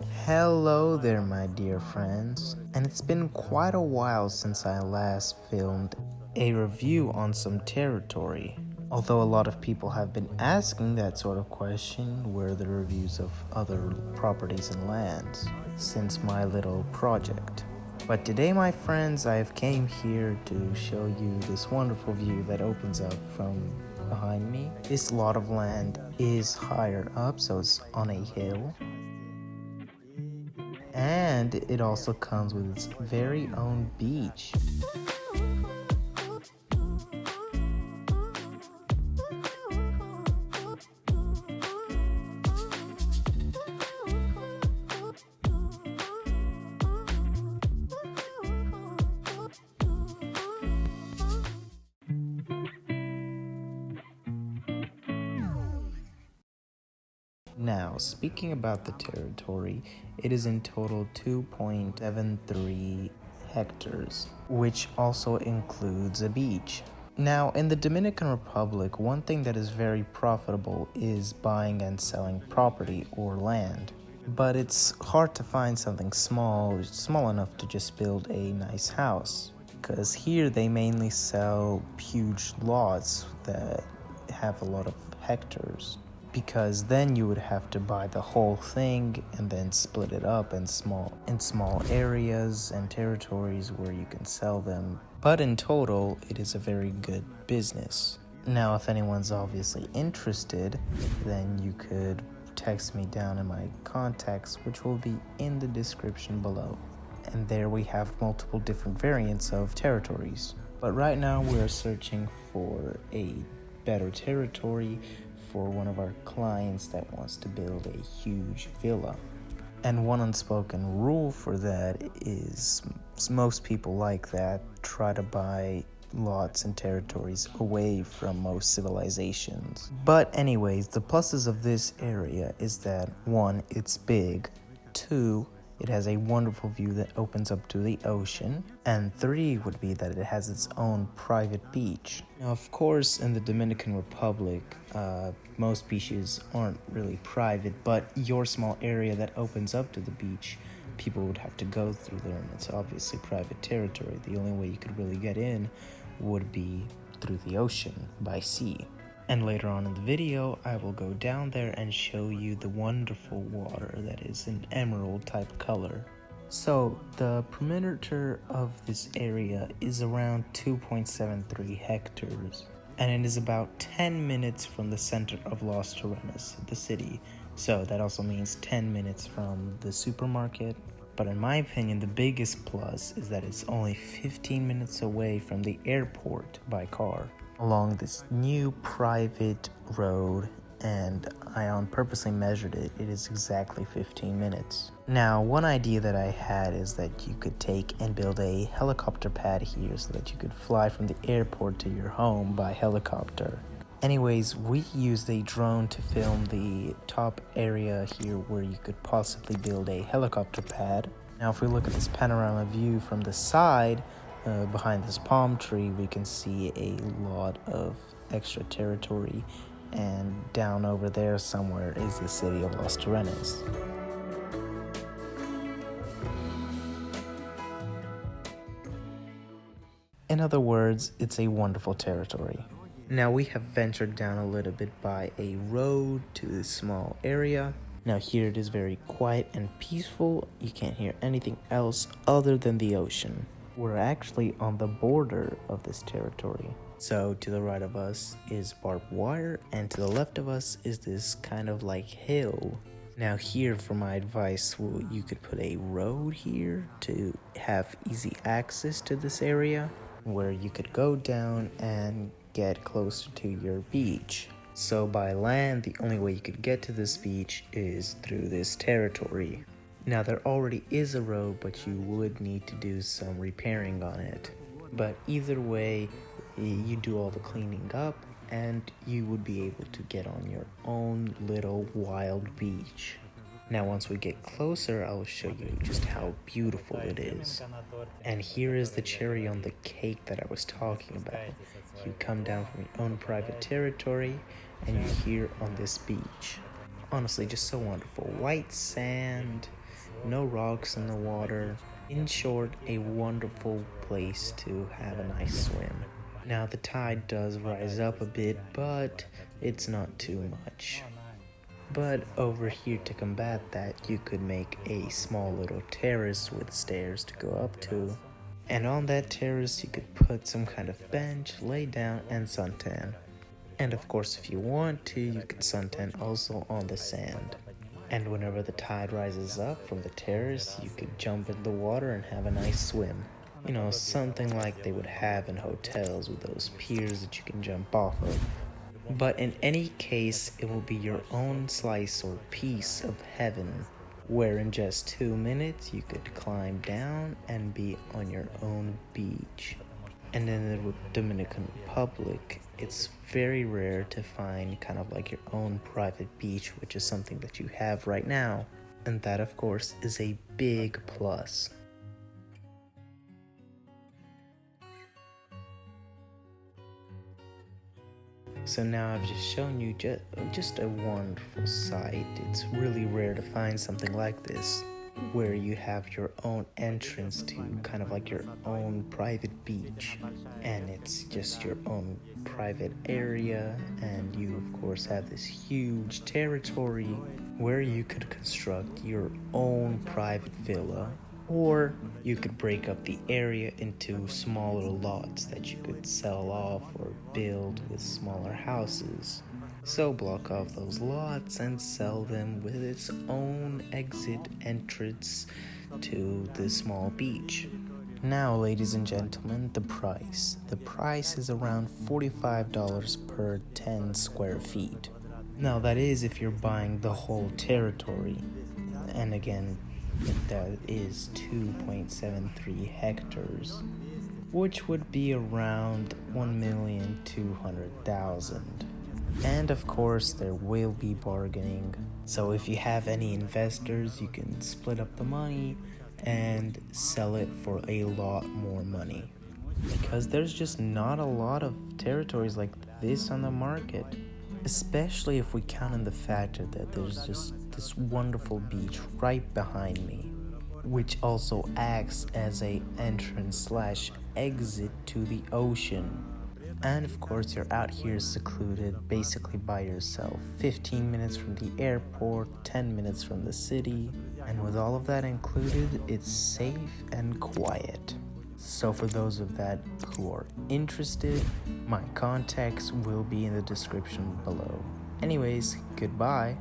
Hello there, my dear friends, and it's been quite a while since I last filmed a review on some territory. Although a lot of people have been asking that sort of question, where are the reviews of other properties and lands since my little project. But today, my friends, I've came here to show you this wonderful view that opens up from behind me. This lot of land is higher up, so it's on a hill. And it also comes with its very own beach. Now, speaking about the territory, it is in total 2.73 hectares, which also includes a beach. Now, in the Dominican Republic, one thing that is very profitable is buying and selling property or land. But it's hard to find something small enough to just build a nice house. Because here they mainly sell huge lots that have a lot of hectares. Because then you would have to buy the whole thing and then split it up in small areas and territories where you can sell them. But in total, it is a very good business. Now, if anyone's obviously interested, then you could text me down in my contacts, which will be in the description below. And there we have multiple different variants of territories. But right now we're searching for a better territory for one of our clients that wants to build a huge villa. And one unspoken rule for that is most people like that try to buy lots and territories away from most civilizations. But anyways, the pluses of this area is that 1, it's big, 2, it has a wonderful view that opens up to the ocean, and 3 would be that it has its own private beach. Now, of course, in the Dominican Republic, most beaches aren't really private, but your small area that opens up to the beach, people would have to go through there, and it's obviously private territory. The only way you could really get in would be through the ocean, by sea. And later on in the video, I will go down there and show you the wonderful water that is an emerald type color. So the perimeter of this area is around 2.73 hectares, and it is about 10 minutes from the center of Las Terrenas, the city. So that also means 10 minutes from the supermarket. But in my opinion, the biggest plus is that it's only 15 minutes away from the airport by car, along this new private road, and I purposely measured it. It is exactly 15 minutes. Now, one idea that I had is that you could take and build a helicopter pad here so that you could fly from the airport to your home by helicopter. Anyways, we used a drone to film the top area here where you could possibly build a helicopter pad. Now, if we look at this panorama view from the side, behind this palm tree, we can see a lot of extra territory, and down over there somewhere is the city of Las Terrenas. In other words, it's a wonderful territory. Now we have ventured down a little bit by a road to this small area. Now here it is very quiet and peaceful. You can't hear anything else other than the ocean. We're actually on the border of this territory. So to the right of us is barbed wire, and to the left of us is this kind of like hill. Now here, for my advice, you could put a road here to have easy access to this area, where you could go down and get closer to your beach. So by land, the only way you could get to this beach is through this territory. Now there already is a road, but you would need to do some repairing on it. But either way, you do all the cleaning up and you would be able to get on your own little wild beach. Now once we get closer, I'll show you just how beautiful it is. And here is the cherry on the cake that I was talking about. You come down from your own private territory and you're here on this beach. Honestly, just so wonderful. White sand, no rocks in the water. In short, a wonderful place to have a nice swim. Now the tide does rise up a bit, but it's not too much. But over here, to combat that, you could make a small little terrace with stairs to go up to. And on that terrace, you could put some kind of bench, lay down, and suntan. And of course, if you want to, you can suntan also on the sand. And whenever the tide rises up from the terrace, you could jump in the water and have a nice swim. You know, something like they would have in hotels with those piers that you can jump off of. But in any case, it will be your own slice or piece of heaven, where in just 2 minutes you could climb down and be on your own beach. And in the Dominican Republic, it's very rare to find kind of like your own private beach, which is something that you have right now. And that, of course, is a big plus. So now I've just shown you just a wonderful sight. It's really rare to find something like this, where you have your own entrance to kind of like your own private beach, and it's just your own private area, and you of course have this huge territory where you could construct your own private villa, or you could break up the area into smaller lots that you could sell off or build with smaller houses. So block off those lots and sell them with its own exit entrance to the small beach. Now, ladies and gentlemen, the price. The price is around $45 per 10 square feet. Now that is if you're buying the whole territory. And again, that is 2.73 hectares, which would be around 1,200,000. And of course, there will be bargaining. So if you have any investors, you can split up the money and sell it for a lot more money. Because there's just not a lot of territories like this on the market. Especially if we count in the factor that there's just this wonderful beach right behind me, which also acts as a entrance/exit to the ocean. And of course, you're out here secluded, basically by yourself. 15 minutes from the airport, 10 minutes from the city, and with all of that included, it's safe and quiet. So for those of that who are interested, my contacts will be in the description below. Anyways, goodbye.